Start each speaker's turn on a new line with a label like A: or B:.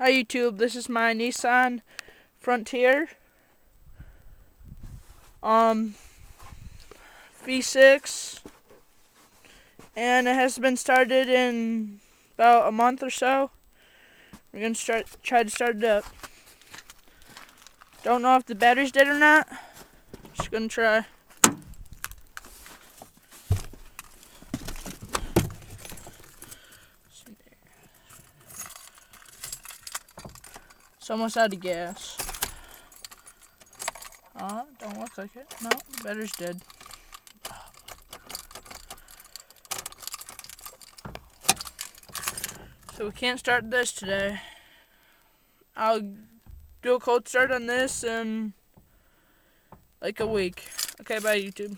A: Hi YouTube, this is my Nissan Frontier V6, and it has been started in about a month or so. We're gonna try to start it up. Don't know if the battery's dead or not. Just gonna try. It's almost out of gas. Don't look like it. No, the battery's dead. So we can't start this today. I'll do a cold start on this in like a week. Okay, bye YouTube.